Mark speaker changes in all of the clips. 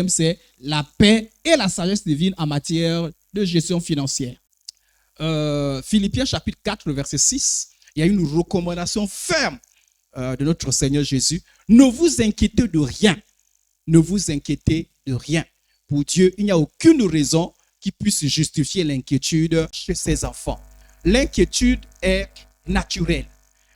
Speaker 1: thème, c'est la paix et la sagesse divine en matière de gestion financière. Philippiens chapitre 4, le verset 6, il y a une recommandation ferme de notre Seigneur Jésus. Ne vous inquiétez de rien. Ne vous inquiétez de rien. Pour Dieu, il n'y a aucune raison qui puisse justifier l'inquiétude chez ses enfants. L'inquiétude est naturelle.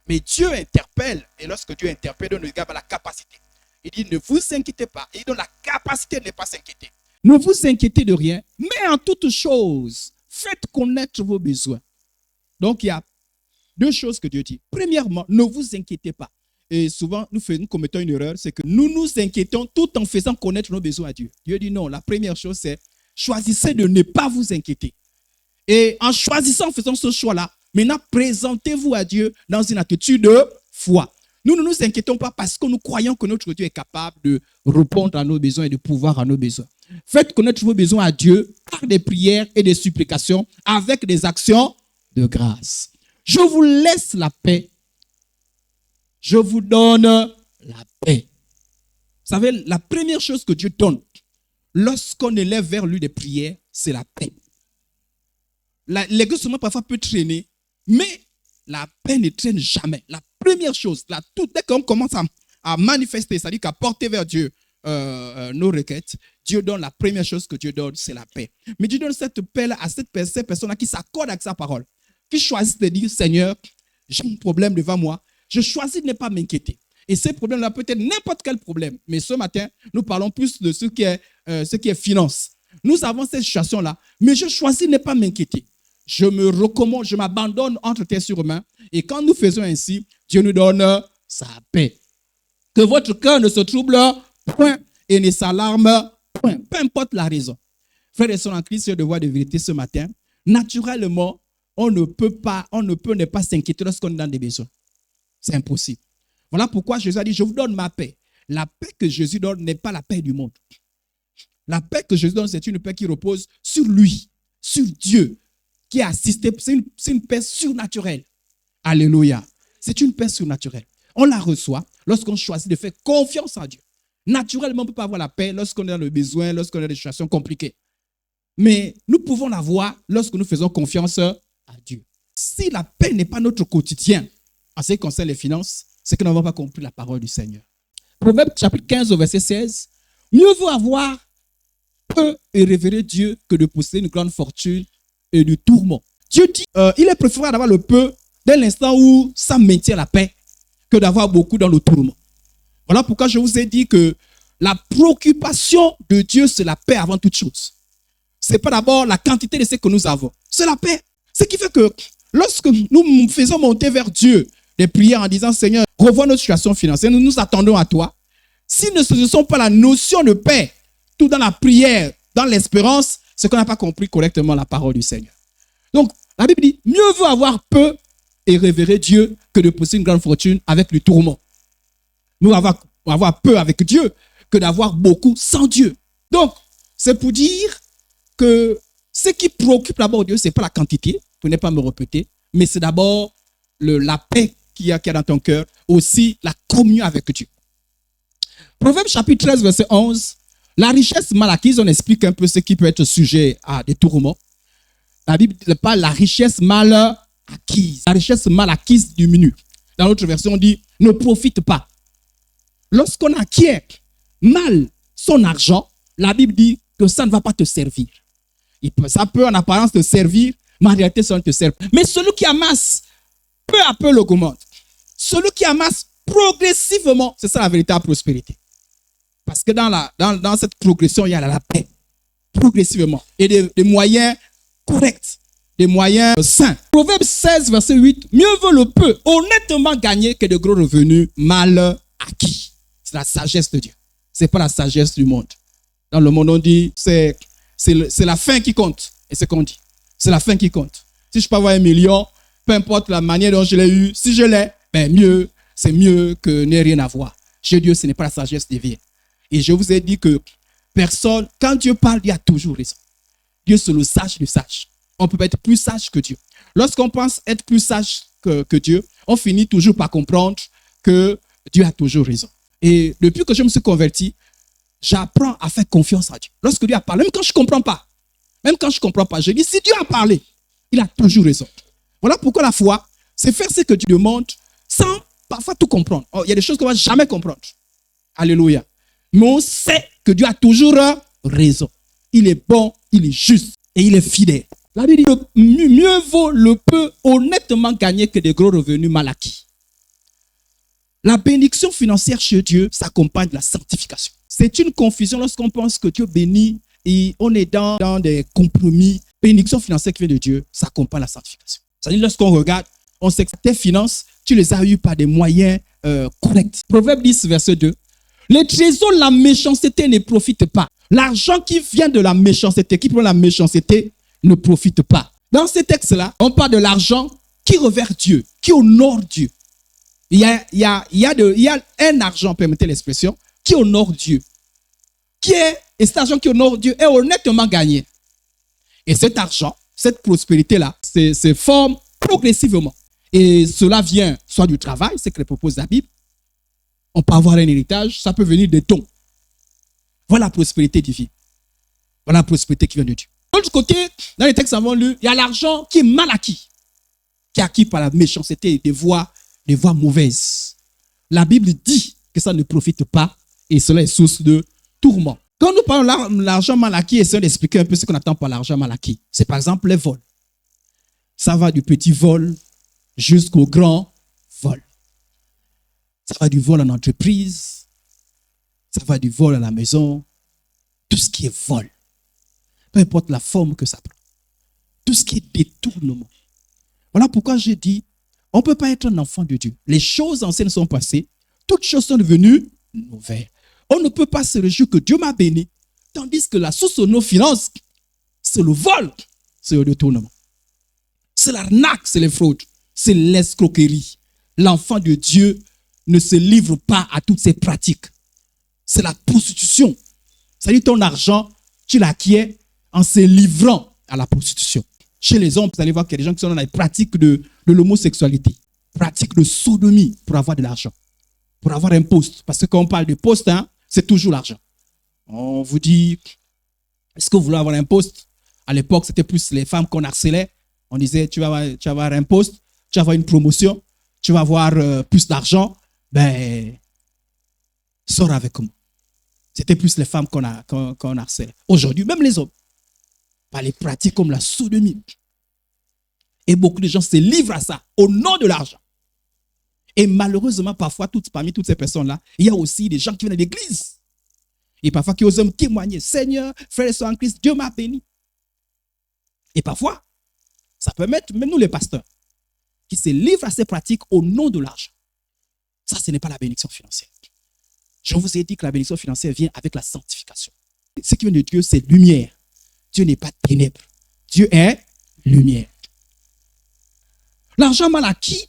Speaker 1: Mais Dieu interpelle, et lorsque Dieu interpelle, on regarde la capacité. Il dit, ne vous inquiétez pas. Il donne la capacité de ne pas s'inquiéter. Ne vous inquiétez de rien, mais en toutes choses, faites connaître vos besoins. Donc, il y a deux choses que Dieu dit. Premièrement, ne vous inquiétez pas. Et souvent, nous commettons une erreur, c'est que nous nous inquiétons tout en faisant connaître nos besoins à Dieu. Dieu dit non, la première chose, c'est choisissez de ne pas vous inquiéter. Et en choisissant, en faisant ce choix-là, maintenant, présentez-vous à Dieu dans une attitude de foi. Nous ne nous inquiétons pas parce que nous croyons que notre Dieu est capable de répondre à nos besoins et de pouvoir à nos besoins. Faites connaître vos besoins à Dieu par des prières et des supplications avec des actions de grâce. Je vous laisse la paix. Je vous donne la paix. Vous savez, la première chose que Dieu donne lorsqu'on élève vers lui des prières, c'est la paix. L'égoïsme parfois peut traîner, mais la paix ne traîne jamais. La première chose, dès qu'on commence à manifester, c'est-à-dire qu'à porter vers Dieu nos requêtes, Dieu donne la première chose que Dieu donne, c'est la paix. Mais Dieu donne cette paix-là à ces personnes-là qui s'accordent avec sa parole, qui choisissent de dire, Seigneur, j'ai un problème devant moi, je choisis de ne pas m'inquiéter. Et ces problèmes-là peut être n'importe quel problème. Mais ce matin, nous parlons plus de ce qui est finance. Nous avons cette situation-là, mais je choisis de ne pas m'inquiéter. Je me recommande, je m'abandonne entre tes sur mains. Et quand nous faisons ainsi, Dieu nous donne sa paix. Que votre cœur ne se trouble point et ne s'alarme point. Peu importe la raison. Frères et sœurs en Christ, c'est le devoir de vérité ce matin. Naturellement, on ne peut ne pas s'inquiéter lorsqu'on est dans des besoins. C'est impossible. Voilà pourquoi Jésus a dit, je vous donne ma paix. La paix que Jésus donne n'est pas la paix du monde. La paix que Jésus donne, c'est une paix qui repose sur lui, sur Dieu, qui a assisté. C'est une paix surnaturelle. Alléluia. C'est une paix surnaturelle. On la reçoit lorsqu'on choisit de faire confiance en Dieu. Naturellement, on ne peut pas avoir la paix lorsqu'on est dans le besoin, lorsqu'on est dans des situations compliquées. Mais nous pouvons l'avoir lorsque nous faisons confiance à Dieu. Si la paix n'est pas notre quotidien, en ce qui concerne les finances, c'est que nous n'avons pas compris la parole du Seigneur. Proverbe chapitre 15 au verset 16. Mieux vaut avoir peu et révérer Dieu que de posséder une grande fortune et du tourment. Dieu dit, il est préférable d'avoir le peu dès l'instant où ça maintient la paix que d'avoir beaucoup dans le tourment. Voilà pourquoi je vous ai dit que la préoccupation de Dieu, c'est la paix avant toute chose. Ce n'est pas d'abord la quantité de ce que nous avons, c'est la paix. Ce qui fait que lorsque nous faisons monter vers Dieu des prières en disant, Seigneur, revois notre situation financière, nous nous attendons à toi. Si ne ce ne sont pas la notion de paix, tout dans la prière, dans l'espérance, c'est qu'on n'a pas compris correctement la parole du Seigneur. Donc, la Bible dit, mieux vaut avoir peu et révérer Dieu que de posséder une grande fortune avec le tourment. Nous avoir peu avec Dieu que d'avoir beaucoup sans Dieu. Donc, c'est pour dire que ce qui préoccupe d'abord Dieu, ce n'est pas la quantité, pour ne pas me répéter, mais c'est d'abord la paix qu'il y a dans ton cœur, aussi la communion avec Dieu. Proverbe chapitre 13, verset 11. La richesse mal acquise, on explique un peu ce qui peut être sujet à des tourments. La Bible parle de la richesse mal acquise. La richesse mal acquise diminue. Dans l'autre version, on dit ne profite pas. Lorsqu'on acquiert mal son argent, la Bible dit que ça ne va pas te servir. Ça peut en apparence te servir, mais en réalité, ça ne te sert pas. Mais celui qui amasse, peu à peu l'augmente. Celui qui amasse progressivement, c'est ça la véritable prospérité. Parce que dans cette progression, il y a la paix. Progressivement. Et des moyens corrects. Des moyens sains. Proverbe 16, verset 8. Mieux vaut le peu honnêtement gagné que de gros revenus mal acquis. C'est la sagesse de Dieu. Ce n'est pas la sagesse du monde. Dans le monde, on dit c'est la fin qui compte. Et c'est ce qu'on dit. C'est la fin qui compte. Si je peux avoir 1 million, peu importe la manière dont je l'ai eu, si je l'ai, c'est mieux que ne rien avoir. Chez Dieu, ce n'est pas la sagesse divine. Et je vous ai dit que personne, quand Dieu parle, il y a toujours raison. Dieu, c'est le sage du sage. On ne peut pas être plus sage que Dieu. Lorsqu'on pense être plus sage que Dieu, on finit toujours par comprendre que Dieu a toujours raison. Et depuis que je me suis converti, j'apprends à faire confiance à Dieu. Lorsque Dieu a parlé, même quand je ne comprends pas, je dis, si Dieu a parlé, il a toujours raison. Voilà pourquoi la foi, c'est faire ce que Dieu demande sans parfois tout comprendre. Oh, il y a des choses qu'on ne va jamais comprendre. Alléluia. Mais on sait que Dieu a toujours raison. Il est bon, il est juste et il est fidèle. La Bible dit, mieux vaut le peu honnêtement gagné que des gros revenus mal acquis. La bénédiction financière chez Dieu s'accompagne de la sanctification. C'est une confusion lorsqu'on pense que Dieu bénit et on est dans des compromis. Bénédiction financière qui vient de Dieu s'accompagne de la sanctification. C'est-à-dire lorsqu'on regarde, on sait que tes finances, tu les as eues par des moyens corrects. Proverbe 10, verset 2. Les trésors de la méchanceté ne profitent pas. L'argent qui vient de la méchanceté, qui prend la méchanceté, ne profite pas. Dans ces textes-là, on parle de l'argent qui revers Dieu, qui honore Dieu. Il y a un argent, permettez l'expression, qui honore Dieu. Et cet argent qui honore Dieu est honnêtement gagné. Et cet argent, cette prospérité-là, se forme progressivement. Et cela vient soit du travail, c'est que propose la Bible. On peut avoir un héritage, ça peut venir des dons. Voilà la prospérité divine. Voilà la prospérité qui vient de Dieu. De l'autre côté, dans les textes avant lu, il y a l'argent qui est mal acquis, qui est acquis par la méchanceté et des voies mauvaises. La Bible dit que ça ne profite pas et cela est source de tourment. Quand nous parlons de l'argent mal acquis, essayons d'expliquer un peu ce qu'on attend par l'argent mal acquis. C'est par exemple les vols. Ça va du petit vol jusqu'au grand vol. Ça va du vol en entreprise, ça va du vol à la maison, tout ce qui est vol. Peu importe la forme que ça prend. Tout ce qui est détournement. Voilà pourquoi j'ai dit, on ne peut pas être un enfant de Dieu. Les choses anciennes sont passées, toutes choses sont devenues nouvelles. On ne peut pas se réjouir que Dieu m'a béni, tandis que la source de nos finances, c'est le vol, c'est le détournement. C'est l'arnaque, c'est les fraudes, c'est l'escroquerie. L'enfant de Dieu ne se livre pas à toutes ces pratiques. C'est la prostitution. C'est-à-dire ton argent, tu l'acquiers en se livrant à la prostitution. Chez les hommes, vous allez voir qu'il y a des gens qui sont dans les pratiques de l'homosexualité, pratiques de sodomie pour avoir de l'argent, pour avoir un poste. Parce que quand on parle de poste, c'est toujours l'argent. On vous dit, est-ce que vous voulez avoir un poste? À l'époque, c'était plus les femmes qu'on harcelait. On disait, tu vas avoir un poste, tu vas avoir une promotion, tu vas avoir plus d'argent. Ben, sors avec moi. C'était plus les femmes qu'on harcelait. Aujourd'hui, même les hommes, par les pratiques comme la sodomie. Et beaucoup de gens se livrent à ça au nom de l'argent. Et malheureusement, parfois, parmi toutes ces personnes-là, il y a aussi des gens qui viennent de l'église. Et parfois, qui osent me témoigner. Seigneur, frère et soeur en Christ, Dieu m'a béni. Et parfois, ça peut mettre, même nous les pasteurs, qui se livrent à ces pratiques au nom de l'argent. Ça, ce n'est pas la bénédiction financière. Je vous ai dit que la bénédiction financière vient avec la sanctification. Ce qui vient de Dieu, c'est lumière. Dieu n'est pas ténèbres. Dieu est lumière. L'argent mal acquis,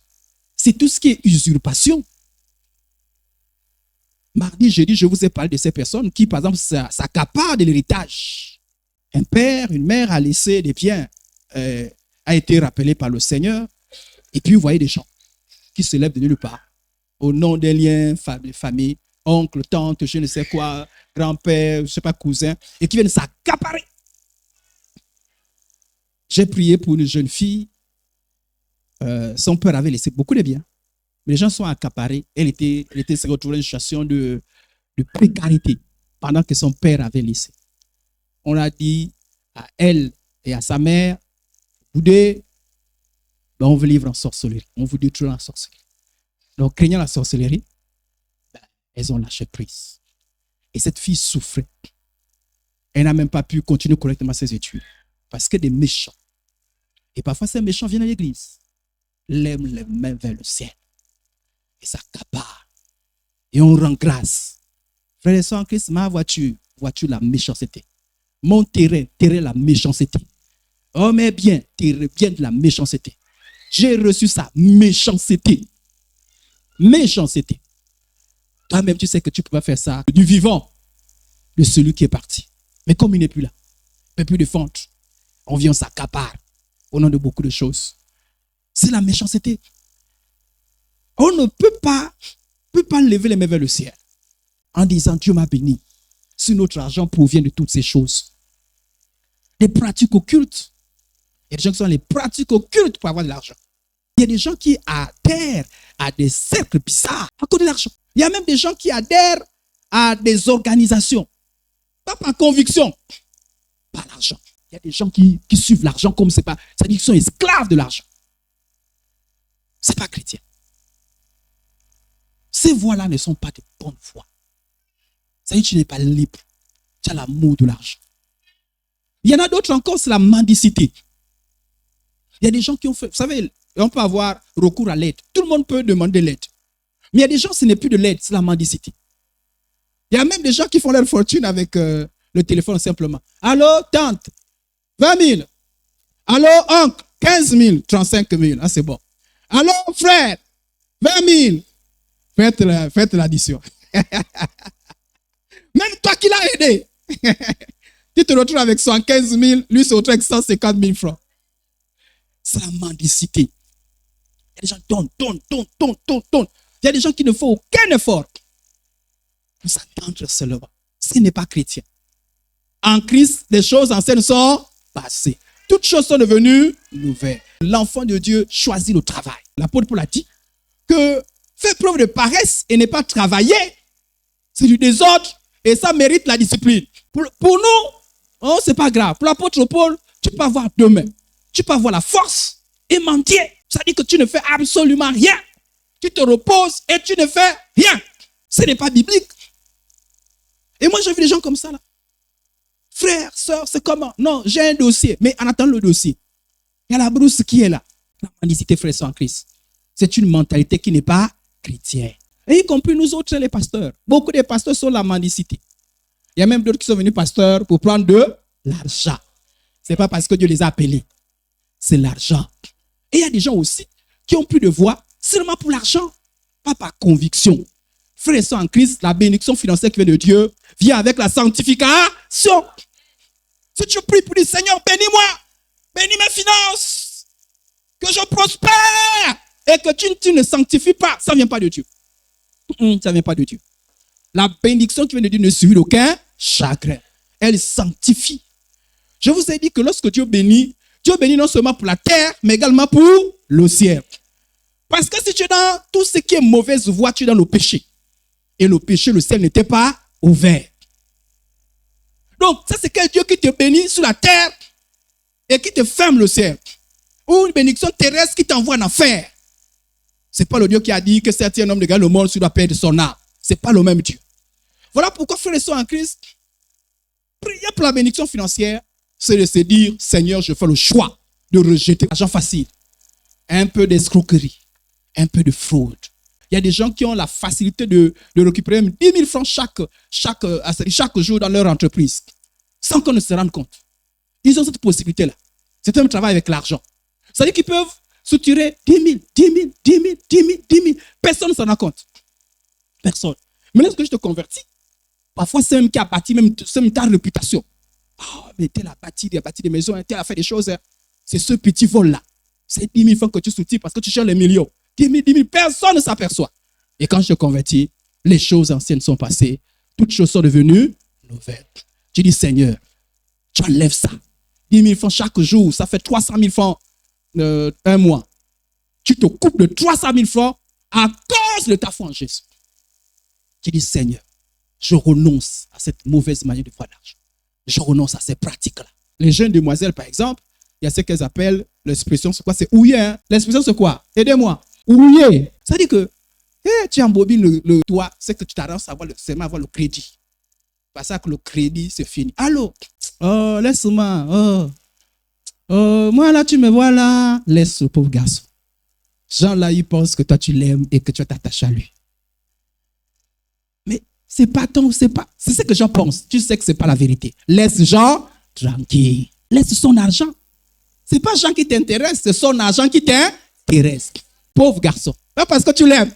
Speaker 1: c'est tout ce qui est usurpation. Mardi, jeudi, je vous ai parlé de ces personnes qui, par exemple, s'accaparent de l'héritage. Un père, une mère a laissé des biens, a été rappelé par le Seigneur. Et puis, vous voyez des gens qui se lèvent de nulle part au nom des liens de famille, oncle, tante, je ne sais quoi, grand-père, je ne sais pas, cousin, et qui viennent s'accaparer. J'ai prié pour une jeune fille. Son père avait laissé beaucoup de biens. Mais les gens sont accaparés. Elle était se retrouvée dans une situation de précarité pendant que son père avait laissé. On a dit à elle et à sa mère, vous deux, on vous livre en sorcellerie. On vous détruit en sorcellerie. Donc, craignant la sorcellerie, elles ont lâché prise. Et cette fille souffrait. Elle n'a même pas pu continuer correctement ses études. Parce que des méchants, et parfois ces méchants viennent à l'église, lèvent les mains vers le ciel. Et s'accaparent. Et on rend grâce. Frères et sœurs en Christ, ma voiture, la méchanceté. Mon terrain, la méchanceté. Oh mes biens, bien de la méchanceté. J'ai reçu ça, méchanceté. Méchanceté. Toi-même, tu sais que tu ne peux pas faire ça du vivant de celui qui est parti. Mais comme il n'est plus là, il ne peut plus défendre. On vient, on s'accapare au nom de beaucoup de choses. C'est la méchanceté. On ne peut pas lever les mains vers le ciel en disant Dieu m'a béni. si notre argent provient de toutes ces choses. Les pratiques occultes. Il y a des gens qui sont dans les pratiques occultes pour avoir de l'argent. Il y a des gens qui adhèrent à des cercles bizarres à cause de l'argent. Il y a même des gens qui adhèrent à des organisations. Pas par conviction, par l'argent. Il y a des gens qui suivent l'argent comme c'est pas. Ça dit qu'ils sont esclaves de l'argent. Ce n'est pas chrétien. Ces voies-là ne sont pas des bonnes voies. Ça dit que tu n'es pas libre. Tu as l'amour de l'argent. Il y en a d'autres encore, c'est la mendicité. Il y a des gens qui ont fait, vous savez, on peut avoir recours à l'aide. Tout le monde peut demander l'aide. Mais il y a des gens, ce n'est plus de l'aide, c'est la mendicité. Il y a même des gens qui font leur fortune avec le téléphone simplement. Allô, tante, 20 000. Allô, oncle, 15 000, 35 000. Ah, c'est bon. Allô, frère, 20 000. Faites l'addition. Même toi qui l'as aidé. Tu te retrouves avec 115 000, lui se retrouve avec 150 000 francs. C'est la mendicité. Il y a des gens qui donnent. Il y a des gens qui ne font aucun effort pour s'attendre seulement. Ce n'est pas chrétien. En Christ, les choses anciennes sont passées. Toutes choses sont devenues nouvelles. L'enfant de Dieu choisit le travail. L'apôtre Paul a dit que faire preuve de paresse et ne pas travailler, c'est du désordre et ça mérite la discipline. Pour nous, oh, c'est pas grave. Pour l'apôtre Paul, tu peux avoir deux mains. Tu peux avoir la force et mentir. Ça dit que tu ne fais absolument rien. Tu te reposes et tu ne fais rien. Ce n'est pas biblique. Et moi, j'ai vu des gens comme ça là. Frère, soeur, c'est comment? Non, j'ai un dossier. Mais en attendant le dossier, il y a la brousse qui est là. La mendicité, frère, en Christ. C'est une mentalité qui n'est pas chrétienne. Et y compris nous autres, les pasteurs. Beaucoup de pasteurs sont la mendicité. Il y a même d'autres qui sont venus pasteurs pour prendre de l'argent. Ce n'est pas parce que Dieu les a appelés. C'est l'argent. Et il y a des gens aussi qui ont plus de voix seulement pour l'argent, pas par conviction. Frères et sœurs en Christ, la bénédiction financière qui vient de Dieu vient avec la sanctification. Si tu pries pour dire, Seigneur, bénis-moi, bénis mes finances, que je prospère, et que tu ne sanctifies pas, ça ne vient pas de Dieu. Ça ne vient pas de Dieu. La bénédiction qui vient de Dieu ne suit d'aucun chagrin. Elle sanctifie. Je vous ai dit que lorsque Dieu bénit non seulement pour la terre, mais également pour le ciel. Parce que si tu es dans tout ce qui est mauvaise voie, tu es dans le péché. Et le péché, le ciel n'était pas ouvert. Donc, ça c'est quel Dieu qui te bénit sur la terre et qui te ferme le ciel. Ou une bénédiction terrestre qui t'envoie en enfer. Ce n'est pas le Dieu qui a dit que certains hommes de gagnent le monde sur la paix de son âme. Ce n'est pas le même Dieu. Voilà pourquoi, frères et sœurs en Christ, prier pour la bénédiction financière, c'est de se dire, Seigneur, je fais le choix de rejeter l'argent facile. Un peu d'escroquerie, un peu de fraude. Il y a des gens qui ont la facilité de récupérer 10 000 francs chaque jour dans leur entreprise, sans qu'on ne se rende compte. Ils ont cette possibilité-là. C'est un travail avec l'argent. C'est-à-dire qu'ils peuvent soutirer 10 000, 10 000, 10 000, 10 000, 10 000. Personne ne s'en rend compte. Personne. Mais lorsque je te convertis, parfois c'est même qui a bâti même ta réputation. Oh, mais tel a bâti des maisons, tel a fait des choses. C'est ce petit vol-là. C'est 10 000 francs que tu soutires parce que tu cherches les millions. 10 000, personne ne s'aperçoit. Et quand je te convertis, les choses anciennes sont passées. Toutes choses sont devenues nouvelles. Tu dis, Seigneur, tu enlèves ça. 10 000 francs chaque jour, ça fait 300 000 francs un mois. Tu te coupes de 300 000 francs à cause de ta foi en Jésus. Tu dis, Seigneur, je renonce à cette mauvaise manière de voir l'argent. Je renonce à ces pratiques-là. Les jeunes demoiselles, par exemple, il y a ce qu'elles appellent, l'expression, c'est quoi? C'est ouiller. Hein? L'expression, c'est quoi? Aidez-moi. Ouiller. Ça dit que tu embobines le toit, c'est que tu t'arranges seulement avoir le crédit. Pas ça que le crédit, c'est fini. Allô? Oh, laisse-moi. Moi, là, tu me vois là. Laisse le pauvre garçon. Jean, là, il pense que toi, tu l'aimes et que tu t'attaches à lui. Mais c'est ce que Jean pense. Tu sais que ce n'est pas la vérité. Laisse Jean tranquille. Laisse son argent. Ce n'est pas Jean qui t'intéresse, c'est son argent qui t'intéresse. Pauvre garçon. Pas parce que tu l'aimes.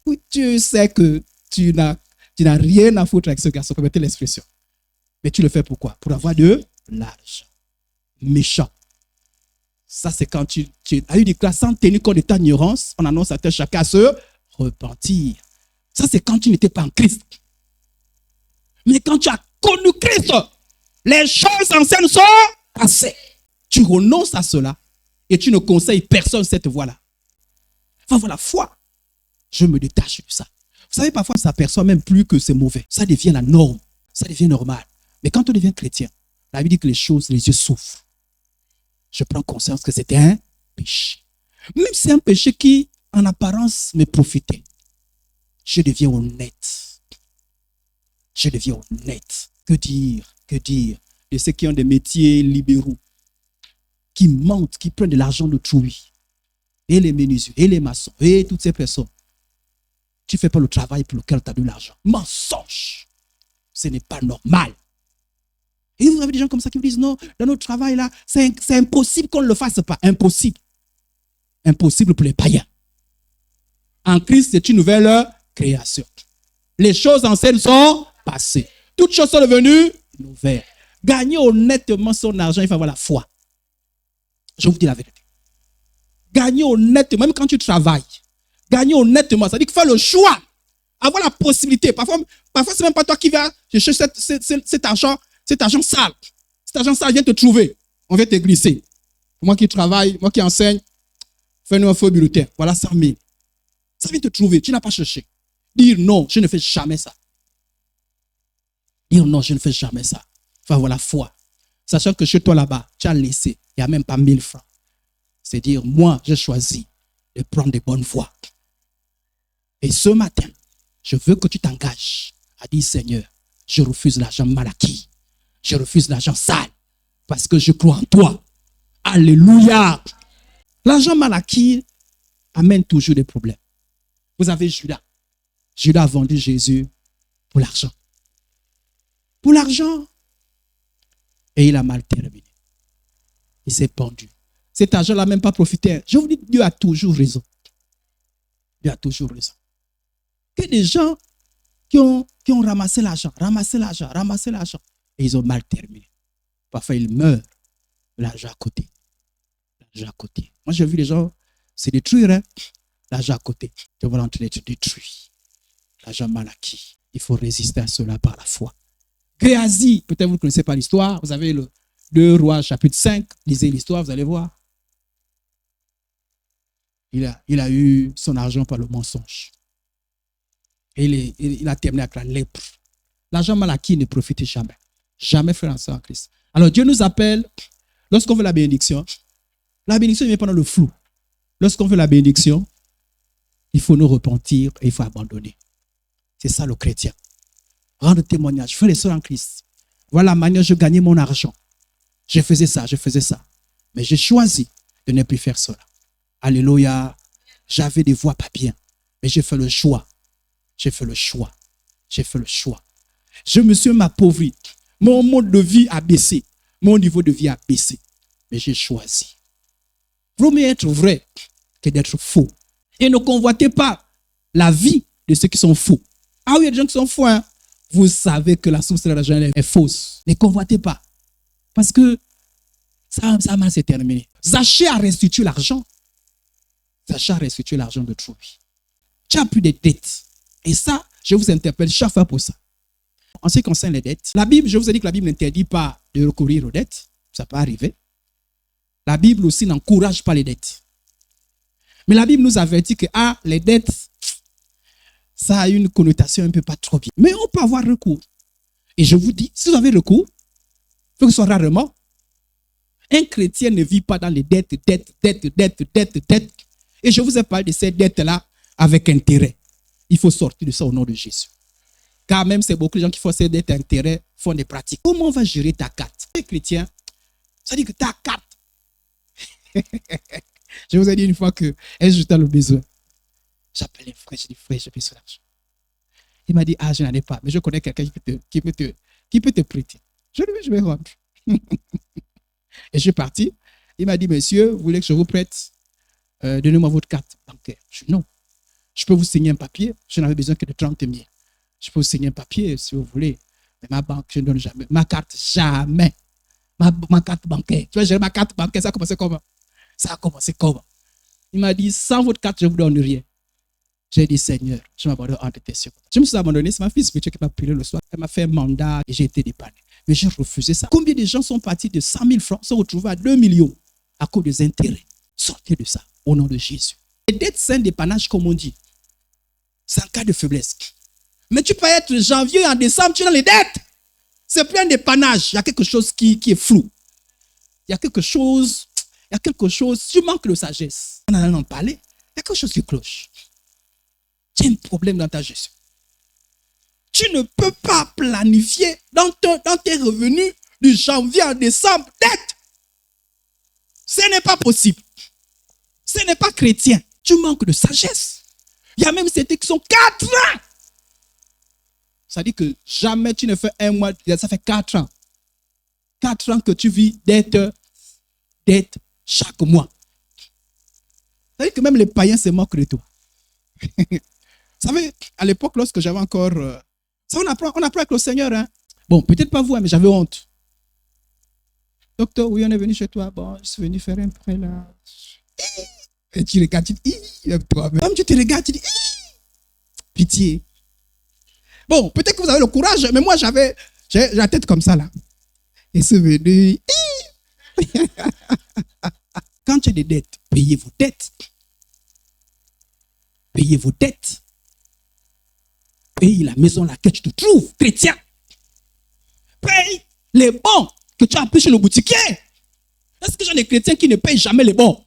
Speaker 1: Oui, tu sais que tu n'as rien à foutre avec ce garçon. Permettez l'expression. Mais tu le fais pourquoi? Pour avoir de l'argent. Méchant. Ça, c'est quand tu as eu des classes sans tenir compte de ta ignorance. On annonce à chacun à se repentir. Ça, c'est quand tu n'étais pas en Christ. Mais quand tu as connu Christ, les choses anciennes sont passées. Tu renonces à cela et tu ne conseilles personne cette voie-là. Enfin, voilà, la foi. Je me détache de ça. Vous savez, parfois, on s'aperçoit même plus que c'est mauvais. Ça devient la norme. Ça devient normal. Mais quand on devient chrétien, la Bible dit que les choses, les yeux souffrent. Je prends conscience que c'était un péché. Même si c'est un péché qui, en apparence, me profitait. Je deviens honnête. Je deviens honnête. Que dire de ceux qui ont des métiers libéraux, qui mentent, qui prennent de l'argent d'autrui. Et les menuisiers, et les maçons, et toutes ces personnes. Tu ne fais pas le travail pour lequel tu as de l'argent. Mensonge. Ce n'est pas normal. Et vous avez des gens comme ça qui vous disent, non, dans notre travail là, c'est impossible qu'on ne le fasse pas. Impossible. Impossible pour les païens. En Christ, c'est une nouvelle création. Les choses anciennes sont passées. Toutes choses sont devenues nouvelles. Gagner honnêtement son argent, il faut avoir la foi. Je vous dis la vérité. Gagner honnêtement, même quand tu travailles, gagner honnêtement, ça veut dire qu'il faut le choix, avoir la possibilité. Parfois ce n'est même pas toi qui vas chercher cet argent sale. Cet argent sale vient te trouver. On vient te glisser. Moi qui travaille, moi qui enseigne, fais-nous un faux bulletin. Voilà 100 000. Ça vient te trouver. Tu n'as pas cherché. Dire non, je ne fais jamais ça. Dire non, je ne fais jamais ça. Enfin, voilà la foi. Sachant que chez toi là-bas, tu as laissé. Il n'y a même pas 1000 francs. C'est dire, moi, j'ai choisi de prendre des bonnes voies. Et ce matin, je veux que tu t'engages à dire, Seigneur, je refuse l'argent mal acquis. Je refuse l'argent sale. Parce que je crois en toi. Alléluia. L'argent mal acquis amène toujours des problèmes. Vous avez Judas. Judas a vendu Jésus pour l'argent. Pour l'argent. Et il a mal terminé. Il s'est pendu. Cet argent n'a même pas profité. Je vous dis, Dieu a toujours raison. Dieu a toujours raison. Que des gens qui ont ramassé l'argent, et ils ont mal terminé. Parfois, ils meurent. L'argent à côté. L'argent à côté. Moi, j'ai vu les gens se détruire. Hein? L'argent à côté. Ils vont en train d'être détruits. L'argent mal acquis. Il faut résister à cela par la foi. Géasi, peut-être vous ne connaissez pas l'histoire. Vous avez le 2 Rois chapitre 5. Lisez l'histoire, vous allez voir. Il a eu son argent par le mensonge. Et il a terminé avec la lèpre. L'argent mal acquis ne profite jamais. Jamais, frère en Christ. Alors Dieu nous appelle, lorsqu'on veut la bénédiction vient pendant le flou. Lorsqu'on veut la bénédiction, il faut nous repentir et il faut abandonner. C'est ça le chrétien. Rendre témoignage. Frère et sœurs en Christ. Voilà la manière dont je gagnais mon argent. Je faisais ça. Mais j'ai choisi de ne plus faire cela. Alléluia. J'avais des voies pas bien. Mais j'ai fait le choix. Je me suis appauvri. Mon mode de vie a baissé. Mon niveau de vie a baissé. Mais j'ai choisi. Vaut mieux être vrai que d'être faux. Et ne convoitez pas la vie de ceux qui sont faux. Ah oui, il y a des gens qui sont faux. Hein? Vous savez que la source de l'argent est fausse. Ne convoitez pas. Parce que ça a mal s'est terminé. Zachée a restitué l'argent. Zachée a restitué l'argent de Troubi. Tu as plus de dettes. Et ça, je vous interpelle chaque fois pour ça. En ce qui concerne les dettes, la Bible, je vous ai dit que la Bible n'interdit pas de recourir aux dettes. Ça peut arriver. La Bible aussi n'encourage pas les dettes. Mais la Bible nous avertit que les dettes, ça a une connotation un peu pas trop bien. Mais on peut avoir recours. Et je vous dis, si vous avez recours, il faut que ce soit rarement. Un chrétien ne vit pas dans les dettes. Et je vous ai parlé de ces dettes-là avec intérêt. Il faut sortir de ça au nom de Jésus. Car même c'est beaucoup de gens qui font ces dettes intérêt, font des pratiques. Comment on va gérer ta carte? Les chrétiens, ça dit que ta carte. Je vous ai dit une fois que est-ce que tu as le besoin? J'appelle un frère, je dis frère, j'ai besoin d'argent. Il m'a dit, je n'en ai pas, mais je connais quelqu'un qui peut te prêter. Je lui ai dit, je vais rendre. Et je suis parti. Il m'a dit, monsieur, vous voulez que je vous prête? Donnez-moi votre carte bancaire. Je dis, non. Je peux vous signer un papier. Je n'avais besoin que de 30 000. Je peux vous signer un papier si vous voulez. Mais ma banque, je ne donne jamais. Ma carte, jamais. Ma carte bancaire. Tu vois, j'ai ma carte bancaire. Ça a commencé comment? Il m'a dit, sans votre carte, je ne vous donne rien. J'ai dit, Seigneur, je m'abandonne entre tes cieux. Je me suis abandonné, c'est ma fille spirituelle qui m'a prié le soir. Elle m'a fait un mandat et j'ai été dépanné. Mais j'ai refusé ça. Combien de gens sont partis de 100 000 francs, se retrouvent à 2 millions à cause des intérêts? Sortez de ça, au nom de Jésus. Les dettes, c'est un dépannage, comme on dit. C'est un cas de faiblesse. Mais tu peux être janvier, en décembre, tu es dans les dettes. C'est plein de dépannage. Il y a quelque chose qui est flou. Il y a quelque chose, tu manques de sagesse. On en a parlé. Il y a quelque chose qui cloche. Tu as un problème dans ta gestion. Tu ne peux pas planifier dans tes revenus du janvier en décembre dette. Ce n'est pas possible. Ce n'est pas chrétien. Tu manques de sagesse. Il y a même certains qui sont 4 ans. Ça dit que jamais tu ne fais un mois, ça fait 4 ans. 4 ans que tu vis dette chaque mois. Ça dit que même les païens se moquent de toi. Vous savez, à l'époque, lorsque j'avais encore... ça, on apprend avec le Seigneur. Hein? Bon, peut-être pas vous, hein, mais j'avais honte. Docteur, oui, on est venu chez toi. Bon, je suis venu faire un prêt là. Et tu regardes, tu dis, comme tu te regardes, tu dis, pitié. Bon, peut-être que vous avez le courage, mais moi, j'ai la tête comme ça là. Et c'est venu. Quand tu as des dettes, payez vos dettes. Payez vos dettes. Paye la maison dans laquelle tu te trouves, chrétien. Paye les bons que tu as pris chez le boutiquier. Est-ce que j'ai des chrétiens qui ne payent jamais les bons?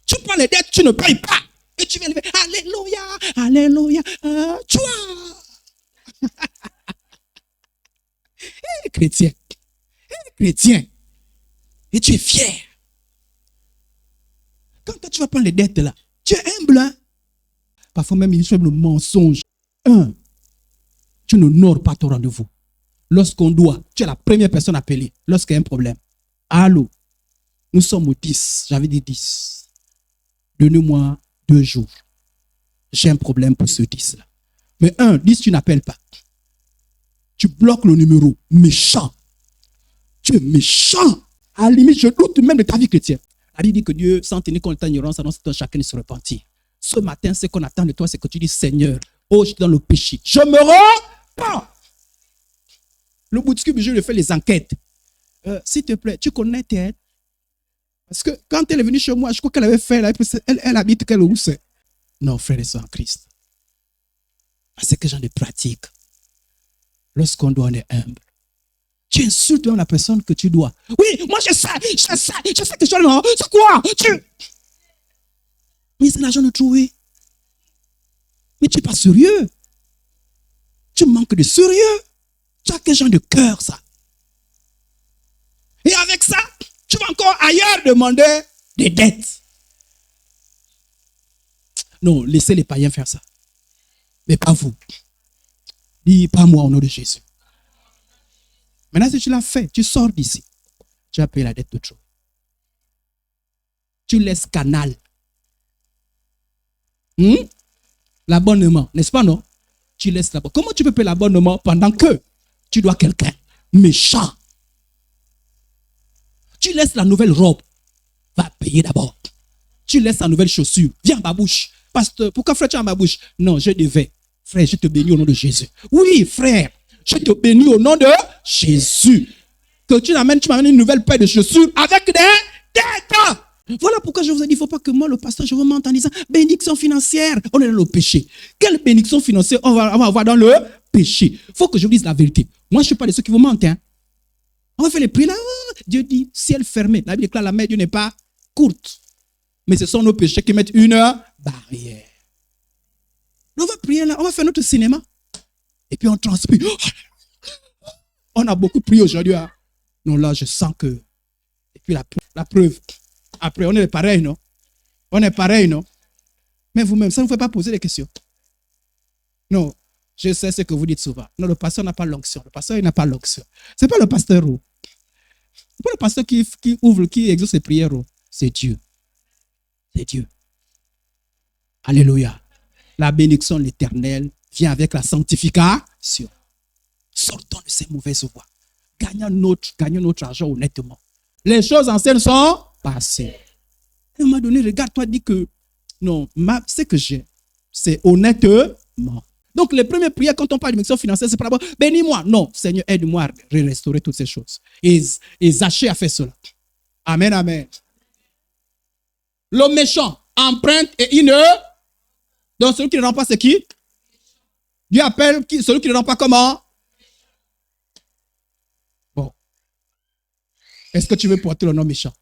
Speaker 1: Tu prends les dettes, tu ne payes pas. Et tu viens lever, alléluia, alléluia, tu vois. Chrétien. Chrétien. Et tu es fier. Quand toi, tu vas prendre les dettes là, tu es humble. Hein? Parfois même, il y a le mensonge. Tu n'honores pas ton rendez-vous. Lorsqu'on doit, tu es la première personne appelée. Lorsqu'il y a un problème. Allô, nous sommes au 10. J'avais dit 10. Donnez-moi 2 jours. J'ai un problème pour ce 10 là. Mais 10, tu n'appelles pas. Tu bloques le numéro. Méchant. Tu es méchant. À la limite, je doute même de ta vie chrétienne. La Bible dit que Dieu, sans tenir compte de ta ignorance, annonce à chacun de se repentir. Ce matin, ce qu'on attend de toi, c'est que tu dis, Seigneur, oh, je suis dans le péché. Je me repens. Le boutique, je lui fais les enquêtes. S'il te plaît, tu connais tes aides? Parce que quand elle est venue chez moi, je crois qu'elle avait fait, elle habite quelle où c'est? Non, frère et soeur en Christ. C'est que j'en ai pratique. Lorsqu'on doit, on est humble. Tu insultes même la personne que tu dois. Oui, moi je sais que je dois. Non, c'est quoi? Mais c'est l'argent de trouver. Mais tu n'es pas sérieux. Tu manques de sérieux. Tu as quel genre de cœur, ça? Et avec ça, tu vas encore ailleurs demander des dettes. Non, laissez les païens faire ça. Mais pas vous. Dis pas moi au nom de Jésus. Maintenant, si tu l'as fait, tu sors d'ici. Tu as payé la dette de trop. Tu laisses Canal. L'abonnement, n'est-ce pas, non? Tu laisses l'abonnement. Comment tu peux payer l'abonnement pendant que tu dois quelqu'un? Méchant. Tu laisses la nouvelle robe. Va payer d'abord. Tu laisses la nouvelle chaussure. Viens à ma bouche. Pasteur, pourquoi frère, tu es à ma bouche? Non, je devais. Frère, je te bénis au nom de Jésus. Oui, frère, je te bénis au nom de Jésus. Que tu m'amènes une nouvelle paire de chaussures avec des dettes. Voilà pourquoi je vous ai dit, il ne faut pas que moi, le pasteur, je vous mente en disant bénédiction financière. On est dans le péché. Quelle bénédiction financière on va avoir dans le péché? Il faut que je vous dise la vérité. Moi, je ne suis pas de ceux qui vous mentent. Hein. On va faire les prières là. Dieu dit, ciel fermé. La Bible déclare la main de Dieu n'est pas courte. Mais ce sont nos péchés qui mettent une barrière. On va prier là, on va faire notre cinéma. Et puis on transpire. On a beaucoup prié aujourd'hui. Hein. Non, là, je sens que. Et puis la preuve. Après, on est pareil, non? On est pareil, non? Mais vous-même, ça ne vous fait pas poser des questions. Non, je sais ce que vous dites souvent. Non, le pasteur n'a pas l'onction. Le pasteur, il n'a pas l'onction. Ce n'est pas le pasteur. Ce n'est pas le pasteur qui ouvre, qui exauce les prières. C'est Dieu. C'est Dieu. Alléluia. La bénédiction de l'Éternel vient avec la sanctification. Sortons de ces mauvaises voies. Gagnons notre argent honnêtement. Les choses anciennes sont passées. À un moment donné, regarde-toi, dis que non, ce que j'ai, c'est honnêtement. Donc, les premières prières, quand on parle de bénédiction financière, c'est pas d'abord, bénis-moi. Non, Seigneur, aide-moi à restaurer toutes ces choses. Et Zachée a fait cela. Amen, amen. L'homme méchant emprunte et il ne... Donc, celui qui ne rend pas, c'est qui? Dieu appelle celui qui ne rend pas comment? Bon. Est-ce que tu veux porter le nom méchant?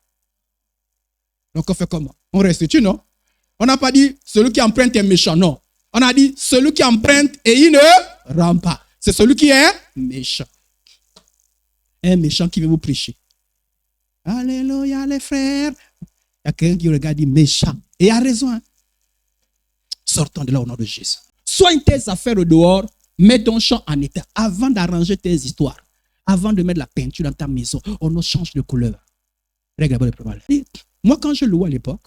Speaker 1: Donc, on fait comment? On restitue, non? On n'a pas dit celui qui emprunte est méchant, non. On a dit celui qui emprunte et il ne rend pas. C'est celui qui est méchant. Un méchant qui veut vous prêcher. Alléluia, les frères. Il y a quelqu'un qui regarde et dit méchant. Et il a raison. Hein? Sortons de là au nom de Jésus. Soigne tes affaires au dehors. Mets ton champ en état. Avant d'arranger tes histoires. Avant de mettre la peinture dans ta maison. On change de couleur. Regarde le problème. Moi, quand je louais à l'époque,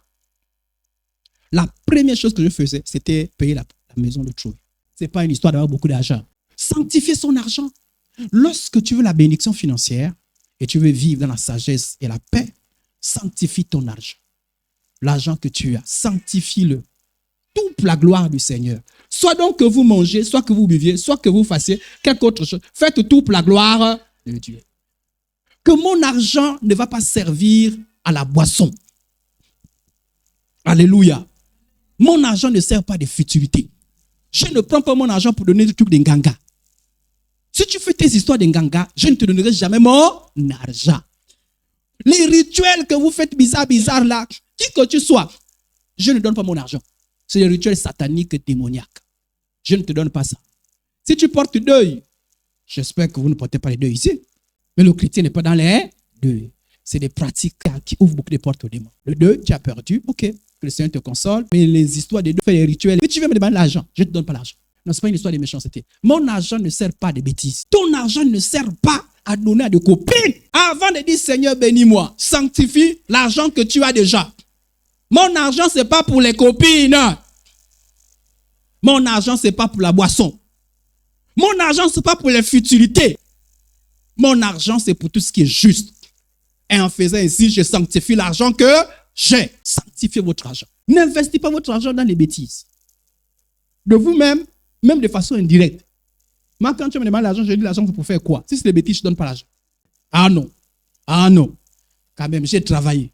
Speaker 1: la première chose que je faisais, c'était payer la maison de Troy. Ce n'est pas une histoire d'avoir beaucoup d'argent. Sanctifier son argent. Lorsque tu veux la bénédiction financière et tu veux vivre dans la sagesse et la paix, sanctifie ton argent. L'argent que tu as, sanctifie-le. Tout pour la gloire du Seigneur. Soit donc que vous mangez, soit que vous buviez, soit que vous fassiez quelque autre chose. Faites tout pour la gloire de Dieu. Que mon argent ne va pas servir à la boisson. Alléluia. Mon argent ne sert pas de futilité. Je ne prends pas mon argent pour donner des trucs d'enganga. Si tu fais tes histoires d'enganga, je ne te donnerai jamais mon argent. Les rituels que vous faites bizarre là, qui que tu sois, je ne donne pas mon argent. C'est des rituels sataniques et démoniaques. Je ne te donne pas ça. Si tu portes deuil, j'espère que vous ne portez pas les deuils ici. Mais le chrétien n'est pas dans les deuils. C'est des pratiques qui ouvrent beaucoup de portes aux démons. Le deuil, tu as perdu, ok. Que le Seigneur te console. Mais les histoires des deux, fais les rituels. Mais tu veux me demander l'argent, je ne te donne pas l'argent. Non, ce n'est pas une histoire de méchanceté. Mon argent ne sert pas à des bêtises. Ton argent ne sert pas à donner à des copines. Avant de dire Seigneur, bénis-moi, sanctifie l'argent que tu as déjà. Mon argent, ce n'est pas pour les copines. Mon argent, ce n'est pas pour la boisson. Mon argent, ce n'est pas pour les futilités. Mon argent, c'est pour tout ce qui est juste. Et en faisant ainsi, je sanctifie l'argent que j'ai. Sanctifiez votre argent. N'investissez pas votre argent dans les bêtises. De vous-même, même de façon indirecte. Moi, quand tu me demandes l'argent, je dis l'argent, c'est pour faire quoi? Si c'est les bêtises, je ne donne pas l'argent. Ah non. Ah non. Quand même, j'ai travaillé.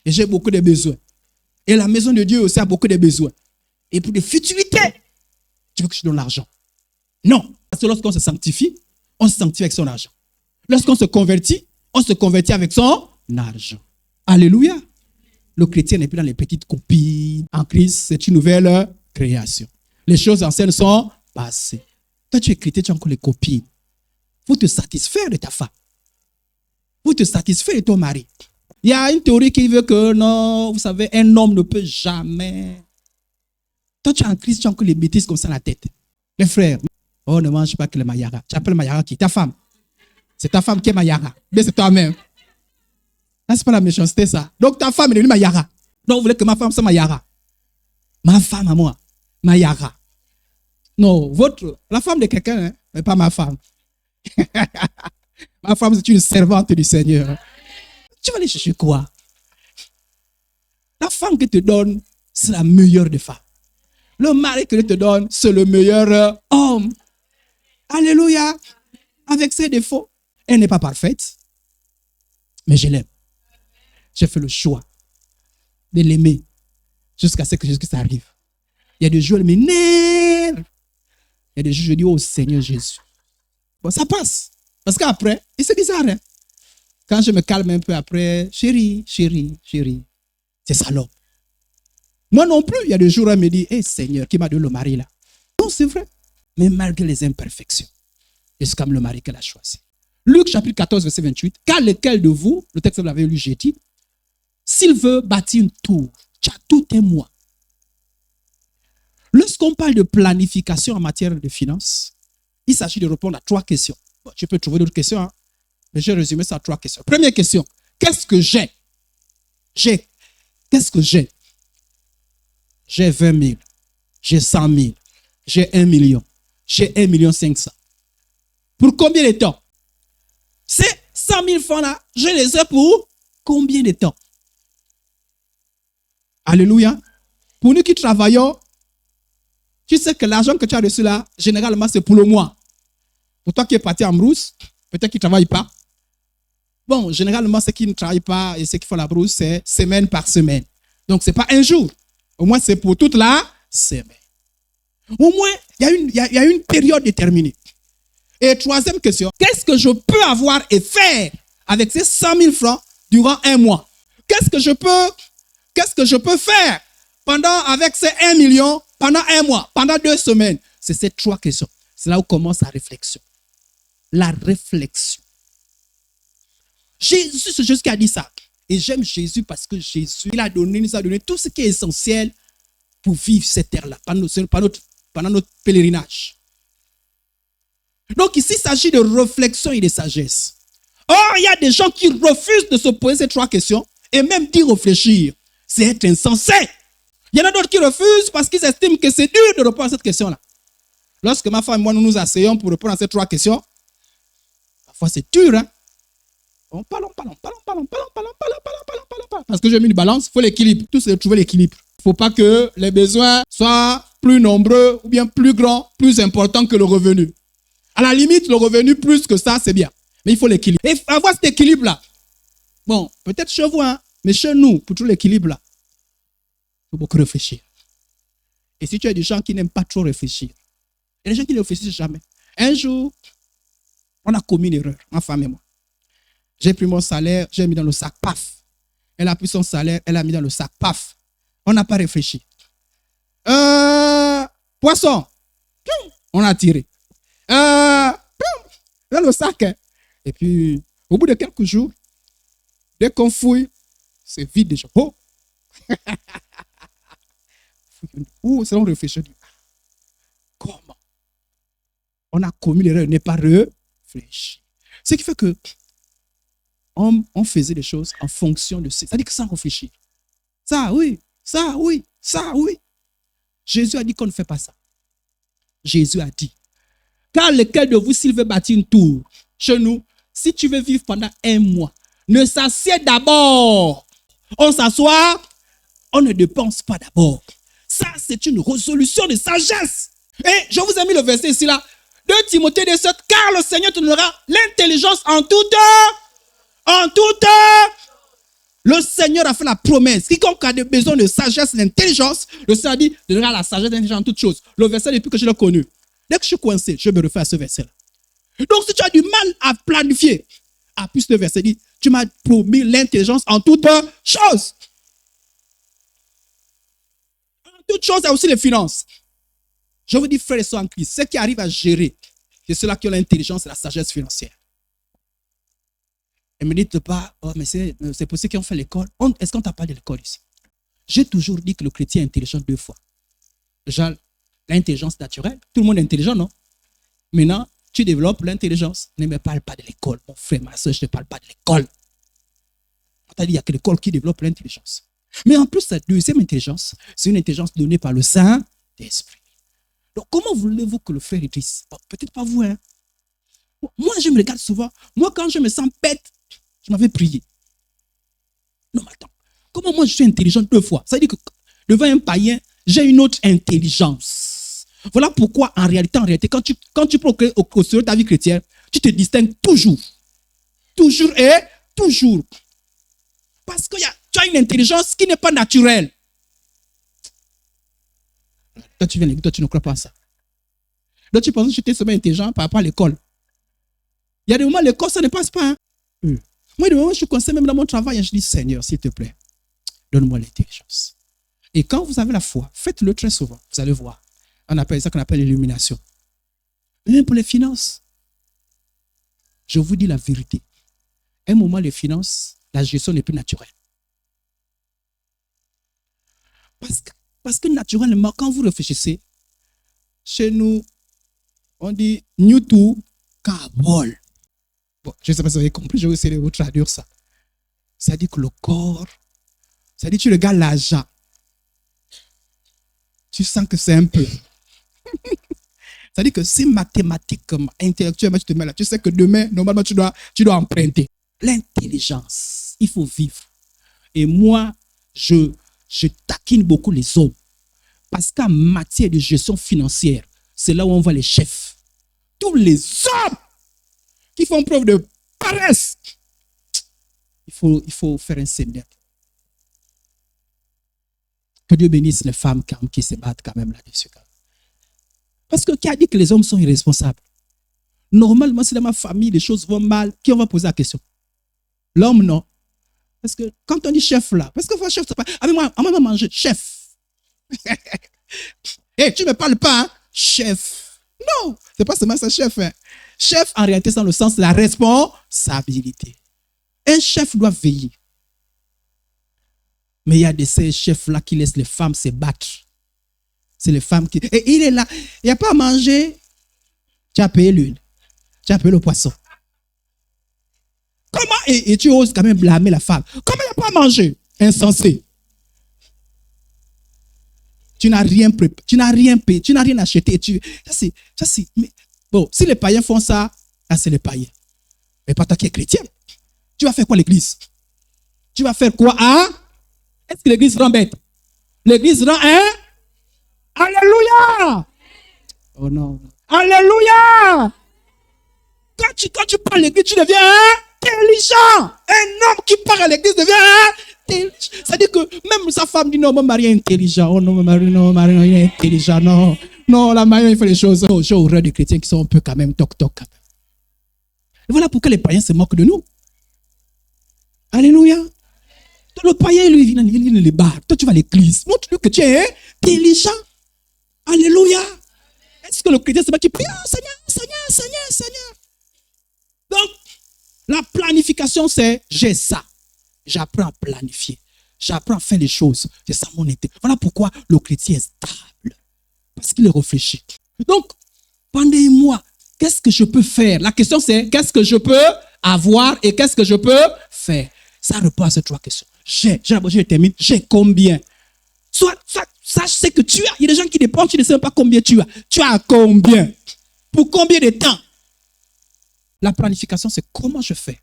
Speaker 1: Et j'ai beaucoup de besoins. Et la maison de Dieu aussi a beaucoup de besoins. Et pour des futilités, tu veux que je donne l'argent? Non. Parce que lorsqu'on se sanctifie, on se sanctifie avec son argent. Lorsqu'on se convertit, on se convertit avec son argent. Alléluia. Le chrétien n'est plus dans les petites copies. En Christ, c'est une nouvelle création. Les choses anciennes sont passées. Toi, tu es chrétien, tu as encore les copies. Il faut te satisfaire de ta femme. Il faut te satisfaire de ton mari. Il y a une théorie qui veut que, non, vous savez, un homme ne peut jamais. Toi, tu es en Christ, tu as encore les bêtises comme ça dans la tête. Les frères, oh, ne mange pas que le mayara. Tu appelles mayara qui? Ta femme. C'est ta femme qui est mayara. Mais c'est toi-même. Là, ce n'est pas la méchanceté, ça. Donc, ta femme est devenue mayara. Donc, vous voulez que ma femme soit mayara. Ma femme à moi. Mayara. Non, la femme de quelqu'un, hein, mais pas ma femme. Ma femme, c'est une servante du Seigneur. Tu vas aller chercher quoi? La femme que te donne, c'est la meilleure des femmes. Le mari que te donne, c'est le meilleur homme. Alléluia. Avec ses défauts. Elle n'est pas parfaite, mais je l'aime. J'ai fait le choix de l'aimer jusqu'à ce que Jésus arrive. Il y a des jours, elle m'énerve. Il y a des jours, je dis, oh Seigneur Jésus. Bon, ça passe. Parce qu'après, et c'est bizarre, hein? Quand je me calme un peu après, chérie, c'est ça l'homme. Moi non plus, il y a des jours, elle me dit, hé Seigneur, qui m'a donné le mari là? Non, c'est vrai. Mais malgré les imperfections, c'est comme le mari qu'elle a choisi. Luc chapitre 14, verset 28. Car lequel de vous, le texte que vous l'avez lu, j'ai dit, s'il veut bâtir une tour, tu as tout un mois. Lorsqu'on parle de planification en matière de finances, il s'agit de répondre à 3 questions. Bon, tu peux trouver d'autres questions, hein? Mais j'ai résumé ça à 3 questions. Première question, qu'est-ce que j'ai? Qu'est-ce que j'ai? J'ai 20 000, j'ai 100 000, j'ai 1 million, j'ai 1,5 million. Pour combien de temps? Ces 100 000 francs là, je les ai pour combien de temps? Alléluia. Pour nous qui travaillons, tu sais que l'argent que tu as reçu là, généralement, c'est pour le mois. Pour toi qui es parti en brousse, peut-être qu'il ne travaille pas. Bon, généralement, ceux qui ne travaillent pas et ceux qui font la brousse, c'est semaine par semaine. Donc, ce n'est pas un jour. Au moins, c'est pour toute la semaine. Au moins, il y a une période déterminée. Et troisième question, qu'est-ce que je peux avoir et faire avec ces 100 000 francs durant un mois? Qu'est-ce que je peux faire avec ces 1 million pendant un mois, pendant 2 semaines? C'est ces 3 questions. C'est là où commence la réflexion. La réflexion. Jésus, c'est Jésus qui a dit ça. Et j'aime Jésus parce que Jésus, il nous a donné tout ce qui est essentiel pour vivre cette terre-là, pendant notre pèlerinage. Donc ici, il s'agit de réflexion et de sagesse. Or, il y a des gens qui refusent de se poser ces 3 questions et même d'y réfléchir. C'est être insensé. Il y en a d'autres qui refusent parce qu'ils estiment que c'est dur de répondre à cette question-là. Lorsque ma femme et moi, nous nous asseyons pour répondre à ces 3 questions, parfois c'est dur, hein? On parle. Parce que j'ai mis une balance, il faut l'équilibre. Tout c'est de trouver l'équilibre. Il ne faut pas que les besoins soient plus nombreux ou bien plus grands, plus importants que le revenu. À la limite, le revenu plus que ça, c'est bien. Mais il faut l'équilibre. Et avoir cet équilibre-là, bon, peut-être chez vous, hein, mais chez nous, pour tout l'équilibre-là, il faut beaucoup réfléchir. Et si tu as des gens qui n'aiment pas trop réfléchir, il y a des gens qui ne réfléchissent jamais. Un jour, on a commis une erreur, ma femme et moi. J'ai pris mon salaire, j'ai mis dans le sac, paf. Elle a pris son salaire, elle a mis dans le sac, paf. On n'a pas réfléchi. Poisson, on a tiré. Dans le sac. Hein. Et puis, au bout de quelques jours, dès qu'on fouille, c'est vide déjà. Oh! C'est on réfléchit. Comment? On a commis l'erreur, n'est pas réfléchi. Ce qui fait que on faisait des choses en fonction de ça. C'est-à-dire que sans réfléchir. Ça, oui. Ça, oui. Ça, oui. Jésus a dit qu'on ne fait pas ça. Jésus a dit, car lequel de vous, s'il veut bâtir une tour chez nous, si tu veux vivre pendant un mois, ne s'assieds d'abord. On s'assoit, on ne dépense pas d'abord. Ça, c'est une résolution de sagesse. Et je vous ai mis le verset ici là. 2 Timothée 2:7, car le Seigneur te donnera l'intelligence en tout temps. En tout temps. Le Seigneur a fait la promesse. Quiconque a besoin de sagesse et d'intelligence, le Seigneur a dit, il donnera la sagesse et l'intelligence en toutes choses. Le verset, depuis que je l'ai connu, dès que je suis coincé, je me refais à ce verset-là. Donc, si tu as du mal à planifier, à plus le verset dit, tu m'as promis l'intelligence en toutes choses. En toutes choses, il y a aussi les finances. Je vous dis, frères et sœurs en Christ, ceux qui arrivent à gérer, c'est ceux-là qui ont l'intelligence et la sagesse financière. Et ne me dites pas, oh, mais c'est pour ceux qui ont fait l'école. Est-ce qu'on t'a parlé de l'école ici? J'ai toujours dit que le chrétien est intelligent 2 fois. Déjà, l'intelligence naturelle. Tout le monde est intelligent, non? Maintenant, tu développes l'intelligence. Ne me parle pas de l'école, mon frère, ma soeur, je ne te parle pas de l'école. On t'a dit, il n'y a que l'école qui développe l'intelligence. Mais en plus, cette deuxième intelligence, c'est une intelligence donnée par le Saint-Esprit. Donc, comment voulez-vous que le frère dise? Bon, peut-être pas vous, hein? Moi, je me regarde souvent. Moi, quand je me sens bête, je m'avais prié. Non, mais attends. Comment moi, je suis intelligent 2 fois? Ça veut dire que devant un païen, j'ai une autre intelligence. Voilà pourquoi, en réalité, quand tu proclais au sérieux ta vie chrétienne, tu te distingues toujours. Toujours et toujours. Parce que tu as une intelligence qui n'est pas naturelle. Toi, tu viens l'église, toi, tu ne crois pas à ça. Là, tu penses que tu étais seulement intelligent par rapport à l'école. Il y a des moments, l'école, ça ne passe pas. Hein? Moi, des moments, je suis conseillé même dans mon travail, et je dis, Seigneur, s'il te plaît, donne-moi l'intelligence. Et quand vous avez la foi, faites-le très souvent. Vous allez voir. On appelle ça qu'on appelle l'illumination. Même pour les finances, je vous dis la vérité. À un moment, les finances, la gestion n'est plus naturelle. Parce que naturellement, quand vous réfléchissez, chez nous, on dit new to Kabul. Bon, je ne sais pas si vous avez compris, je vais essayer de vous traduire ça. Ça dit que le corps, ça dit que tu regardes l'argent. Tu sens que c'est un peu. Ça dit que c'est mathématiquement, intellectuellement, tu te mets là. Tu sais que demain, normalement, tu dois emprunter. L'intelligence, il faut vivre. Et moi, je je taquine beaucoup les hommes. Parce qu'en matière de gestion financière, c'est là où on voit les chefs. Tous les hommes qui font preuve de paresse. Il faut faire un séminaire. Que Dieu bénisse les femmes qui se battent quand même là-dessus. Parce que qui a dit que les hommes sont irresponsables? Normalement, si dans ma famille, les choses vont mal, qui on va poser la question? L'homme, non. Parce que quand on dit chef là, parce que chef, c'est pas. Ah, mais moi, on va manger. Chef. Hey, tu ne me parles pas, hein? Chef. Non, c'est pas seulement ça, chef. Hein. Chef, en réalité, c'est dans le sens de la responsabilité. Un chef doit veiller. Mais il y a de ces chefs-là qui laissent les femmes se battre. C'est les femmes qui... Et il est là. Il n'y a pas à manger. Tu as payé l'huile. Tu as payé le poisson. Comment? Et tu oses quand même blâmer la femme. Comment il n'y a pas à manger? Insensé. Tu n'as rien préparé. Tu n'as rien payé. Tu n'as rien acheté. Ça, c'est... Mais, bon, si les païens font ça, là, c'est les païens. Mais pas toi qui es chrétien. Tu vas faire quoi l'église? Tu vas faire quoi, hein? Est-ce que l'église rend bête? L'église rend, hein? Alléluia! Oh non. Alléluia! Quand tu parles à l'église, tu deviens intelligent. Un homme qui parle à l'église devient intelligent. C'est-à-dire que même sa femme dit non, mon mari est intelligent. Oh non, mon mari est intelligent. Non, non, la mariée, il fait les choses. Oh, j'ai horreur des chrétiens qui sont un peu quand même toc-toc. Et voilà pourquoi les païens se moquent de nous. Alléluia. Le païen, lui, il vient les bars. Toi, tu vas à l'église. Montre-lui que tu es intelligent. Alléluia. Est-ce que le chrétien, c'est pas qui prie? Oh, Seigneur. Donc, la planification, c'est j'ai ça. J'apprends à planifier. J'apprends à faire les choses. C'est ça mon été. Voilà pourquoi le chrétien est stable. Parce qu'il réfléchit. Donc, pendant un mois, qu'est-ce que je peux faire? La question, c'est qu'est-ce que je peux avoir et qu'est-ce que je peux faire? Ça répond à ces trois questions. Je termine. J'ai combien? Soit sache ce que tu as. Il y a des gens qui dépensent, tu ne sais même pas combien tu as. Tu as combien? Pour combien de temps? La planification, c'est comment je fais.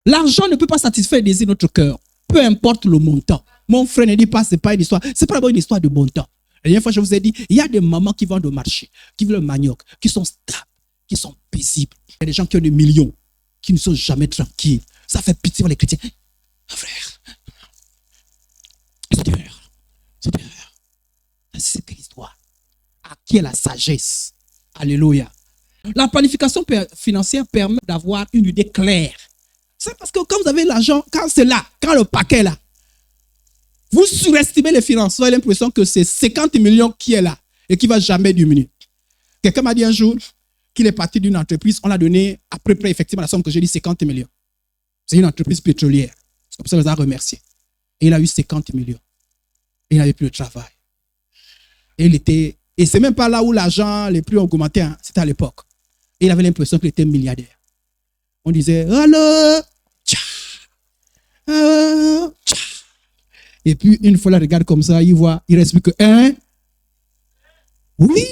Speaker 1: L'argent ne peut pas satisfaire les désirs de notre cœur. Peu importe le montant. Mon frère ne dit pas, c'est pas une histoire. C'est pas d'abord une histoire de montant. La dernière fois, je vous ai dit, il y a des mamans qui vendent au marché, qui vendent le manioc, qui sont stables, qui sont paisibles. Il y a des gens qui ont des millions, qui ne sont jamais tranquilles. Ça fait pitié pour les chrétiens. Frère, c'est quelle histoire? À qui est la sagesse? Alléluia. La planification financière permet d'avoir une idée claire. C'est parce que quand vous avez l'argent, quand c'est là, quand le paquet est là, vous surestimez les finances. Vous avez l'impression que c'est 50 millions qui est là et qui ne va jamais diminuer. Quelqu'un m'a dit un jour qu'il est parti d'une entreprise, on a donné à peu près effectivement la somme que j'ai dit, 50 millions. C'est une entreprise pétrolière. C'est comme ça qu'on les a remerciés. Et il a eu 50 millions. Et il n'avait plus de travail. Et c'est même pas là où l'argent les plus augmenté, hein. C'était à l'époque. Et il avait l'impression qu'il était milliardaire. On disait, allô, et puis une fois, il regarde comme ça, il voit, il ne reste plus que un. Oui.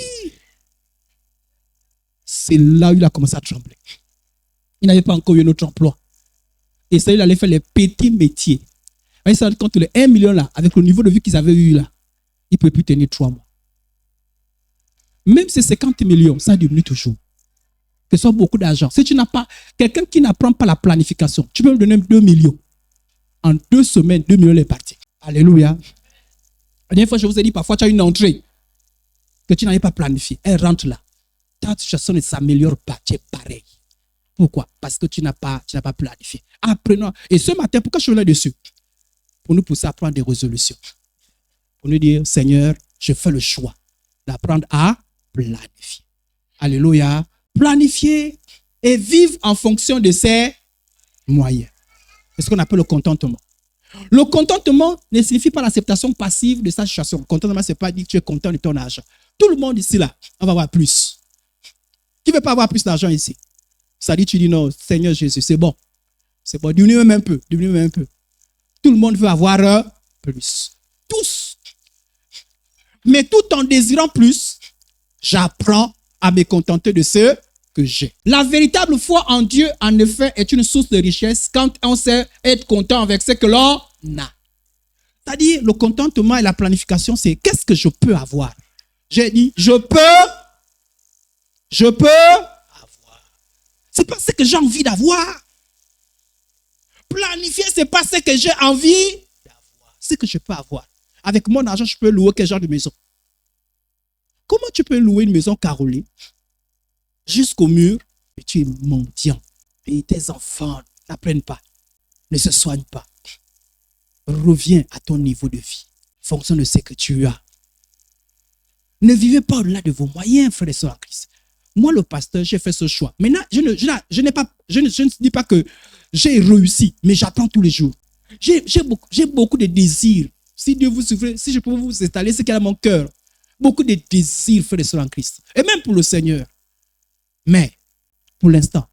Speaker 1: C'est là où il a commencé à trembler. Il n'avait pas encore eu un autre emploi. Et ça, il allait faire les petits métiers. Il s'est rendu compte que les 1 million là, avec le niveau de vie qu'ils avaient eu là, il ne peut plus tenir 3 mois. Même ces 50 millions, ça diminue toujours. Ce sont beaucoup d'argent. Si tu n'as pas, quelqu'un qui n'apprend pas la planification, tu peux me donner 2 millions. En 2 semaines, 2 millions est parti. Alléluia. La dernière fois, je vous ai dit, parfois, tu as une entrée que tu n'avais pas planifiée. Elle rentre là. Ta situation ne s'améliore pas. Tu es pareil. Pourquoi? Parce que tu n'as pas planifié. Apprenons. Et ce matin, pourquoi je suis là-dessus? Pour nous pousser à prendre des résolutions. Pour nous dire, Seigneur, je fais le choix d'apprendre à planifier. Alléluia. Planifier et vivre en fonction de ses moyens. C'est ce qu'on appelle le contentement. Le contentement ne signifie pas l'acceptation passive de sa situation. Le contentement, ce n'est pas dire que tu es content de ton argent. Tout le monde ici, là, on va avoir plus. Qui ne veut pas avoir plus d'argent ici? Ça dit, tu dis non, Seigneur Jésus, c'est bon. C'est bon, diminue même un peu. Tout le monde veut avoir plus. Tous. Mais tout en désirant plus, j'apprends à me contenter de ce que j'ai. La véritable foi en Dieu, en effet, est une source de richesse quand on sait être content avec ce que l'on a. C'est-à-dire, le contentement et la planification, c'est qu'est-ce que je peux avoir? J'ai dit, je peux avoir. C'est pas ce que j'ai envie d'avoir. Planifier, c'est pas ce que j'ai envie d'avoir. Ce que je peux avoir. Avec mon argent, je peux louer quel genre de maison? Comment tu peux louer une maison carrelée jusqu'au mur et tu es mendiant et tes enfants n'apprennent pas, ne se soignent pas? Reviens à ton niveau de vie, fonction de ce que tu as. Ne vivez pas au-delà de vos moyens, frères et sœurs en Christ. Moi, le pasteur, j'ai fait ce choix. Maintenant, je ne dis pas que j'ai réussi, mais j'apprends tous les jours. J'ai beaucoup de désirs. Si Dieu vous souffre, si je peux vous installer ce qu'il y a dans mon cœur. Beaucoup de désirs, frères et sœurs en Christ. Et même pour le Seigneur. Mais, pour l'instant,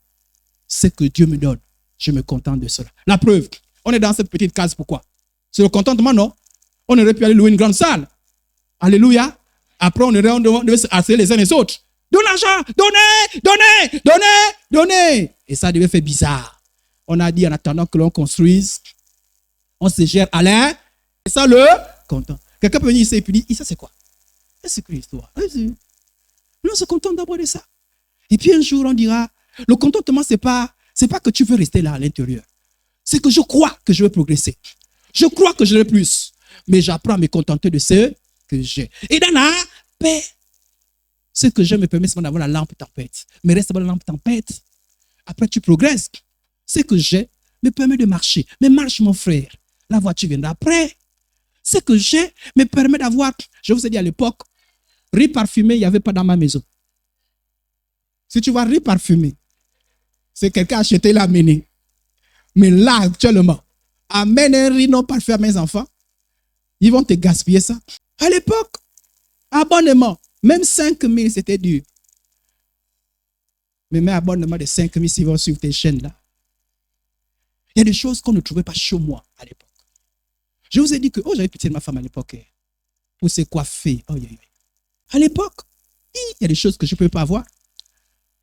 Speaker 1: ce que Dieu me donne, je me contente de cela. La preuve, on est dans cette petite case, pourquoi? C'est le contentement, non? On aurait pu aller louer une grande salle. Alléluia. Après, on devait se harceler les uns les autres. Donne l'argent, donnez. Et ça devait faire bizarre. On a dit en attendant que l'on construise, on se gère à l'air. Et ça, le content. Quelqu'un peut venir ici et puis dire, ça c'est quoi? C'est quoi l'histoire? Nous, on se contente d'abord de ça. Et puis un jour, on dira, le contentement, c'est pas que tu veux rester là à l'intérieur. C'est que je crois que je vais progresser. Je crois que je vais plus. Mais j'apprends à me contenter de ce que j'ai. Et dans la paix, ce que je me permets, c'est d'avoir la lampe tempête. Mais reste avoir la lampe tempête. Après, tu progresses. Ce que j'ai me permet de marcher. Mais marche, mon frère. La voiture viendra après. Ce que j'ai me permet d'avoir, je vous ai dit à l'époque, riz parfumé, il n'y avait pas dans ma maison. Si tu vois riz parfumé, c'est quelqu'un a acheté, il l'a amené. Mais là, actuellement, amène un riz non parfait à mes enfants, ils vont te gaspiller ça. À l'époque, abonnement, même 5 000, c'était dur. Mais même abonnement de 5 000, s'ils vont suivre tes chaînes là. Il y a des choses qu'on ne trouvait pas chez moi à l'époque. Je vous ai dit que, j'avais pitié de ma femme à l'époque, pour se coiffer. À l'époque, il y a des choses que je ne peux pas avoir.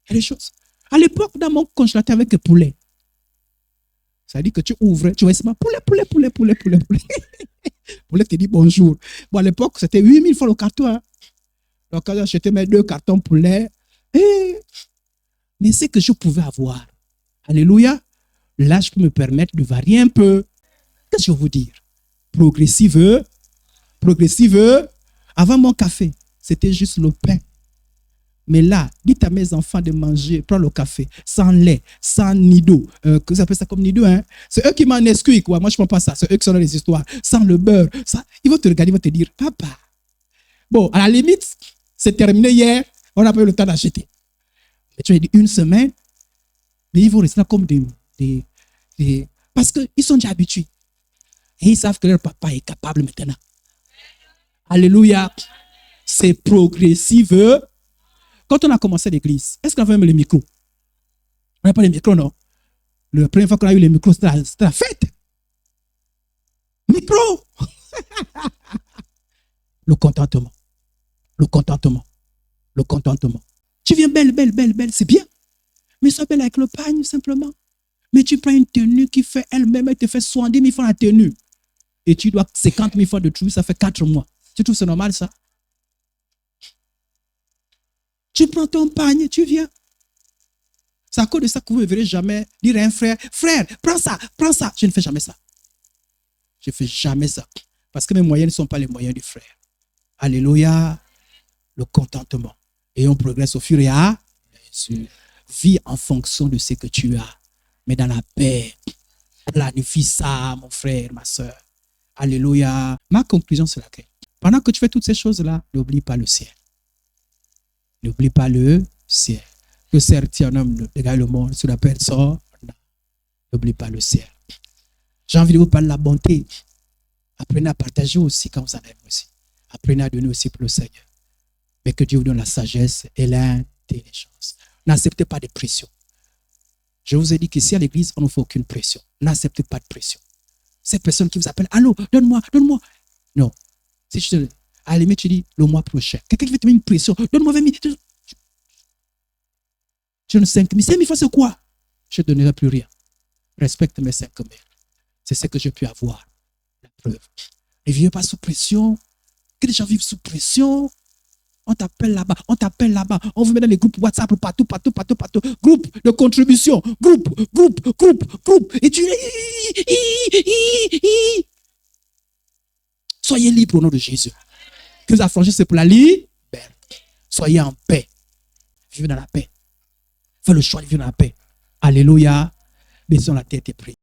Speaker 1: Il y a des choses. À l'époque, dans mon congélateur avec le poulet, ça dit que tu ouvres, tu vois, c'est ma poulet. Poulet te dit bonjour. Bon, à l'époque, c'était 8 000 fois le carton. Hein. Donc, quand j'ai acheté mes 2 cartons poulet, mais c'est que je pouvais avoir. Alléluia. Là, je peux me permettre de varier un peu. Qu'est-ce que je veux vous dire? Progressive. Avant mon café, c'était juste le pain. Mais là, dites à mes enfants de manger, prendre le café, sans lait, sans nido. Vous appelez ça comme nido, hein? C'est eux qui m'en excluent, quoi. Moi, je ne prends pas ça. C'est eux qui sont dans les histoires. Sans le beurre. Ça, ils vont te regarder, ils vont te dire, papa. Bon, à la limite, c'est terminé hier. On n'a pas eu le temps d'acheter. Mais tu as dit une semaine, mais ils vont rester là comme des parce qu'ils sont déjà habitués. Et ils savent que leur papa est capable maintenant. Alléluia. C'est progressif. Quand on a commencé l'église, est-ce qu'on avait même les micros? On n'a pas les micros, non? La première fois qu'on a eu les micros, c'était la fête. Micro. Le contentement. Tu viens belle, c'est bien. Mais sois belle avec le pagne, simplement. Mais tu prends une tenue qui fait elle-même, elle te fait 70 000 francs la tenue. Et tu dois 50 000 francs de trouver, ça fait 4 mois. Tu trouves ça normal, ça? Tu prends ton pagne, tu viens. C'est à cause de ça que vous ne verrez jamais dire à un frère, frère, prends ça. Je ne fais jamais ça. Je ne fais jamais ça. Parce que mes moyens ne sont pas les moyens du frère. Alléluia. Le contentement. Et on progresse au fur et à mesure. Vis en fonction de ce que tu as. Mais dans la paix. Planifie ça, mon frère, ma soeur. Alléluia. Ma conclusion, c'est laquelle? Pendant que tu fais toutes ces choses-là, n'oublie pas le ciel. N'oublie pas le ciel. Que certes, un homme regarde le monde sur la personne. N'oublie pas le ciel. J'ai envie de vous parler de la bonté. Apprenez à partager aussi quand vous en avez aussi. Apprenez à donner aussi pour le Seigneur. Mais que Dieu vous donne la sagesse et l'intelligence. N'acceptez pas de pression. Je vous ai dit qu'ici à l'église, on ne fait aucune pression. N'acceptez pas de pression. Ces personnes qui vous appellent, allô, donne-moi. Non. Si à la limite, tu dis le mois prochain. Quelqu'un qui veut te mettre une pression, donne-moi 20 000. Je donne 5 000. 5 000 fois, c'est quoi? Je ne donnerai plus rien. Respecte mes 5 000. C'est ce que je peux avoir. La preuve. Ne vivez pas sous pression. Que les gens vivent sous pression. On t'appelle là-bas, on t'appelle là-bas. On vous met dans les groupes WhatsApp partout. Groupe de contribution. Groupe. Et tu... Soyez libres au nom de Jésus. Que vous affranchissez, c'est pour la liberté. Soyez en paix. Vivez dans la paix. Faites le choix de vivre dans la paix. Alléluia. Baissons la tête et prions.